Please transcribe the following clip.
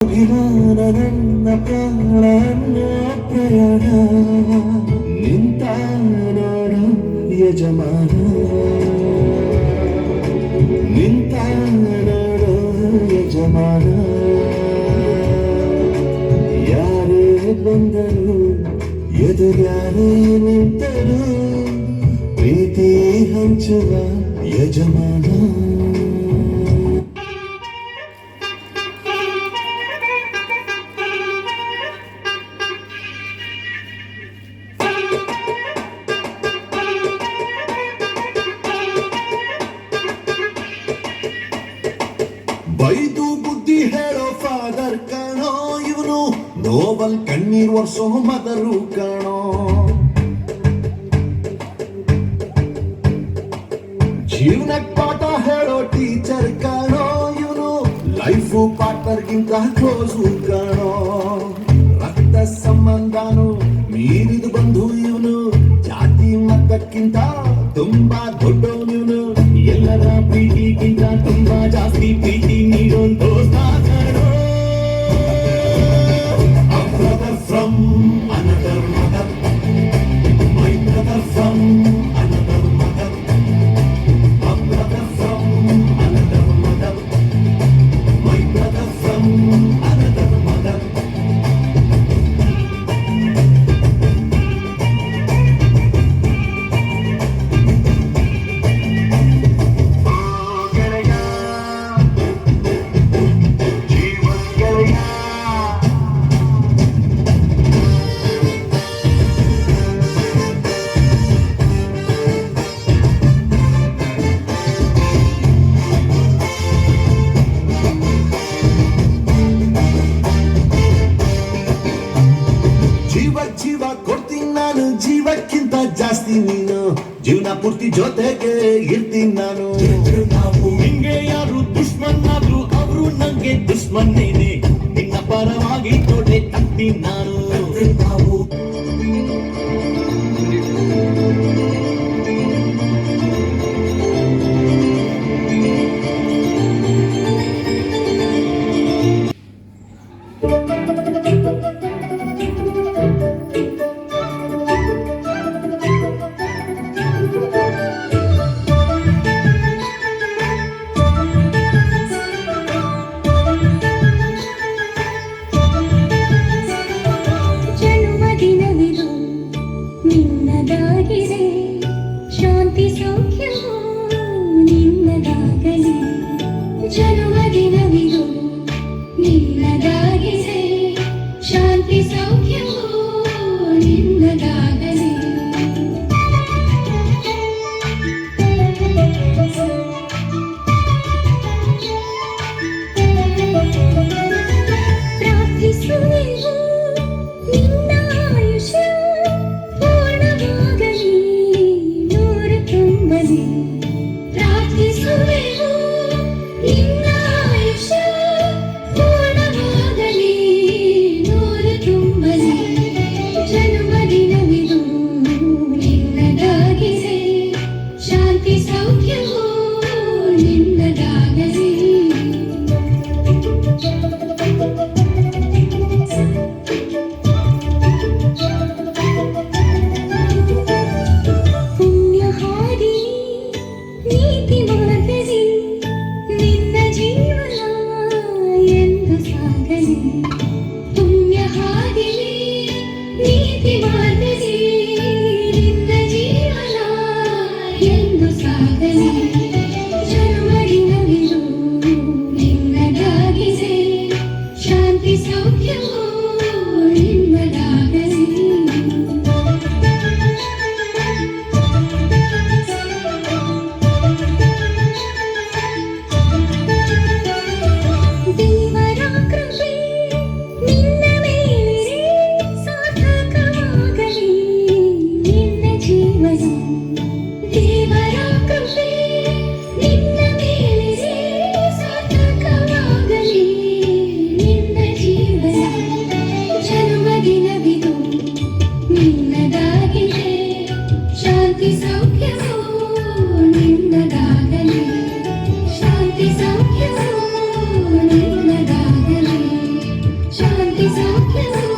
ಅಭಿಮಾನ ನನ್ನ ಪ್ರಾಣ ಪ್ರಯಾಣ ನಿಂತ ನೋಡು ಯಜಮಾನ ನಿಂತ ನೋಡು ಯಜಮಾನ ಯಾರೇ ಬಂದರು ಎದುರ್ಯಾರೇ ನಿಂತರು ಪ್ರೀತಿ ಹಂಚುವ ಯಜಮಾನ ಬೈದು ಬುದ್ಧಿ ಹೇಳೋ ಫಾದರ್ ಕಾಣೋ ಇವನು ನೋಬಲ್ ಕಣ್ಣೀರ್ ವರ್ಷೋ ಮದರು ಕಾಣೋ ಜೀವನಕ್ಕೆ ಪಾಠ ಹೇಳೋ ಟೀಚರ್ ಕಾಣೋ ಇವನು ಲೈಫು ಪಾರ್ಟ್ನರ್ಗಿಂತ ಕ್ಲೋಸು ಕಾಣೋ ರಕ್ತ ಸಂಬಂಧನು ಮೀರಿದು ಬಂಧು ಇವನು ಜಾತಿ ಮತಕ್ಕಿಂತ ತುಂಬಾ ದೊಡ್ಡವನು ಇವನು ಎಲ್ಲರ ಪ್ರೀತಿಗಿಂತ ತುಂಬಾ ಜಾಸ್ತಿ ಪ್ರೀತಿ ನೀಡೋ ದೋಸ್ತ ಕಾಣೋ A brother from another mother, my brother from another mother, a brother from another mother, my brother from another mother. ಜೀವ ಕೊಡ್ತೀನಿ ನಾನು ಜೀವಕ್ಕಿಂತ ಜಾಸ್ತಿ ನೀನು ಜೀವನ ಪೂರ್ತಿ ಜೊತೆಗೆ ಇರ್ತೀನಿ ನಾನು ನಾವು ಹಿಂಗೆ ಯಾರು ದುಶ್ಮನ್ ಆದ್ರು ಅವರು ನಂಗೆ ದುಶ್ಮನ್ನೇನೆ ನಿನ್ನ ಪರವಾಗಿ ತೊಡೆ ತಗ್ತೀನಿ ನಾನು ನಾವು ನಿನ್ನದಾಗಿದೆ ಶಾಂತಿ ಸೌಖ್ಯವೂ ನಿನ್ನದಾಗಲಿ ಜನ್ಮದಿನವಿದು ನಿನ್ನದಾಗಿದೆ ಶಾಂತಿ ಸೌಖ್ಯವೂ ನಿನ್ನದಾಗಲಿ ಪ್ರಾರ್ಥಿಸುವೆವು ನಿನ್ನ ಆಯುಷ್ಯ ಪ್ರಾರ್ಥಿಸುವೆವು ನಿನ್ನ ಆಯುಷ್ಯ ಪೂರ್ಣವಾಗಲಿ ನೂರು ತುಂಬಲಿ ಜನ್ಮದಿನವಿದು ನಿನ್ನದಾಗಿದೆ ಶಾಂತಿ ಸೌಖ್ಯವೂ ನಿನ್ನದಾಗಲಿ ಸೌಖ್ಯವೋ